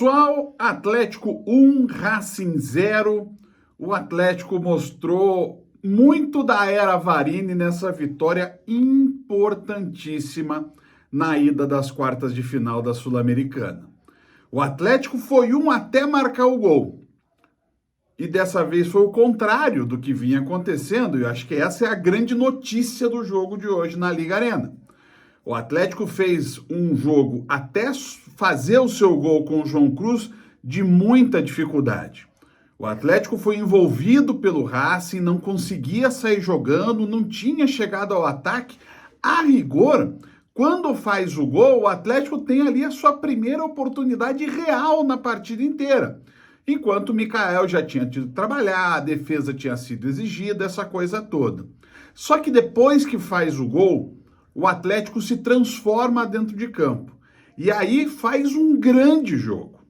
pessoal, Atlético 1, Racing 0. O Atlético mostrou muito da era Varini nessa vitória importantíssima na ida das quartas de final da Sul-Americana. O Atlético foi um até marcar o gol. E dessa vez foi o contrário do que vinha acontecendo. E eu acho que essa é a grande notícia do jogo de hoje na Liga Arena. O Atlético fez um jogo até fazer o seu gol com o João Cruz de muita dificuldade. O Atlético foi envolvido pelo Racing, não conseguia sair jogando, não tinha chegado ao ataque. A rigor, quando faz o gol, o Atlético tem ali a sua primeira oportunidade real na partida inteira. Enquanto o Mikael já tinha tido que trabalhar, a defesa tinha sido exigida, essa coisa toda. Só que depois que faz o gol, o Atlético se transforma dentro de campo. E aí faz um grande jogo.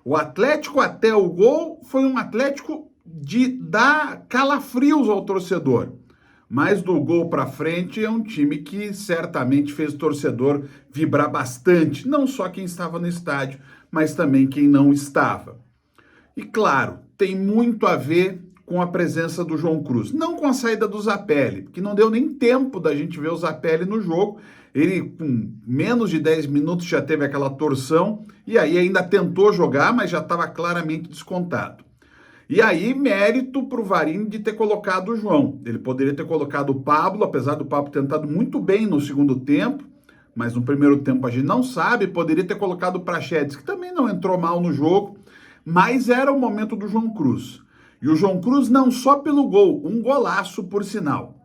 O Atlético até o gol foi um Atlético de dar calafrios ao torcedor. Mas do gol para frente é um time que certamente fez o torcedor vibrar bastante. Não só quem estava no estádio, mas também quem não estava. E claro, tem muito a ver com a presença do João Cruz. Não com a saída do Zapelli, porque não deu nem tempo da gente ver o Zapelli no jogo. Ele, com menos de 10 minutos, já teve aquela torção, e aí ainda tentou jogar, mas já estava claramente descontado. E aí, mérito para o Varini de ter colocado o João. Ele poderia ter colocado o Pablo, apesar do Pablo ter tentado muito bem no segundo tempo, mas no primeiro tempo a gente não sabe. Poderia ter colocado o Praxedes, que também não entrou mal no jogo, mas era o momento do João Cruz. E o João Cruz não só pelo gol, um golaço por sinal,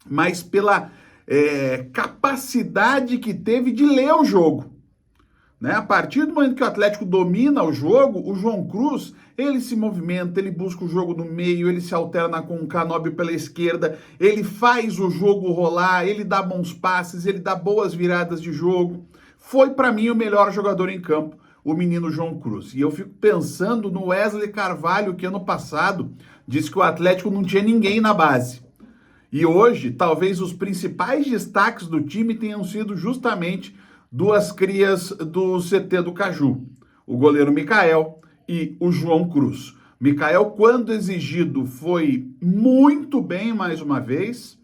mas pela capacidade que teve de ler o jogo. Né? A partir do momento que o Atlético domina o jogo, o João Cruz, ele se movimenta, ele busca o jogo no meio, ele se alterna com o Canóbio pela esquerda, ele faz o jogo rolar, ele dá bons passes, ele dá boas viradas de jogo. Foi para mim o melhor jogador em campo, o menino João Cruz. E eu fico pensando no Wesley Carvalho, que ano passado disse que o Atlético não tinha ninguém na base. E hoje, talvez os principais destaques do time tenham sido justamente duas crias do CT do Caju, o goleiro Mikael e o João Cruz. Mikael, quando exigido, foi muito bem mais uma vez,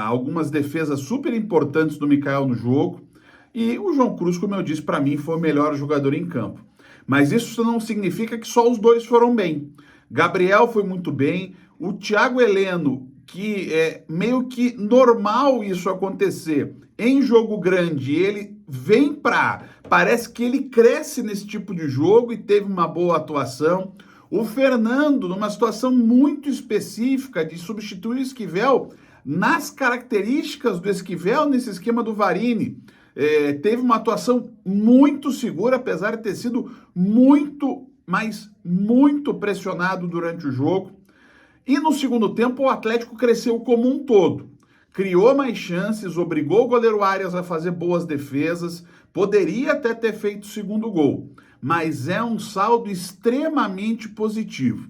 algumas defesas super importantes do Mikael no jogo. E o João Cruz, como eu disse, para mim foi o melhor jogador em campo. Mas isso não significa que só os dois foram bem. Gabriel foi muito bem, o Thiago Heleno, que é meio que normal isso acontecer em jogo grande, ele vem parece que ele cresce nesse tipo de jogo e teve uma boa atuação. O Fernando, numa situação muito específica de substituir o Esquivel, nas características do Esquivel, nesse esquema do Varini, teve uma atuação muito segura, apesar de ter sido muito pressionado durante o jogo. E no segundo tempo, o Atlético cresceu como um todo. Criou mais chances, obrigou o goleiro Arias a fazer boas defesas, poderia até ter feito o segundo gol, mas é um saldo extremamente positivo.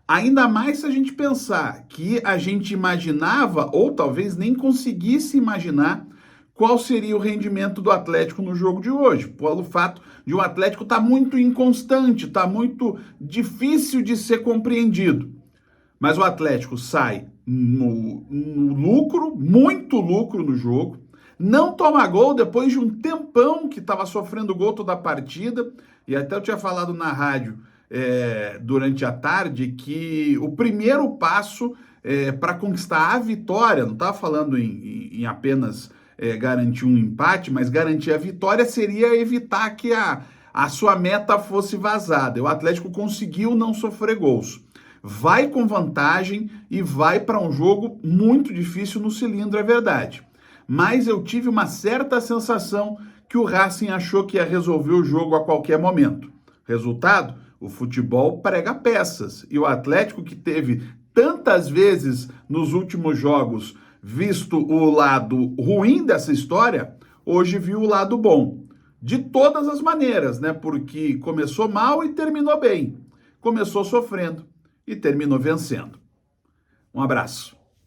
Ainda mais se a gente pensar que a gente imaginava, ou talvez nem conseguisse imaginar, qual seria o rendimento do Atlético no jogo de hoje, pelo fato de o Atlético estar muito inconstante, está muito difícil de ser compreendido. Mas o Atlético sai no lucro, muito lucro no jogo, não toma gol depois de um tempão que estava sofrendo gol toda a partida, e até eu tinha falado na rádio durante a tarde que o primeiro passo para conquistar a vitória, não estava falando em apenas garantir um empate, mas garantir a vitória seria evitar que a sua meta fosse vazada. O Atlético conseguiu não sofrer gols. Vai com vantagem e vai para um jogo muito difícil no cilindro, é verdade. Mas eu tive uma certa sensação que o Racing achou que ia resolver o jogo a qualquer momento. Resultado? O futebol prega peças. E o Atlético, que teve tantas vezes nos últimos jogos visto o lado ruim dessa história, hoje viu o lado bom. De todas as maneiras, né? Porque começou mal e terminou bem. Começou sofrendo e terminou vencendo. Um abraço.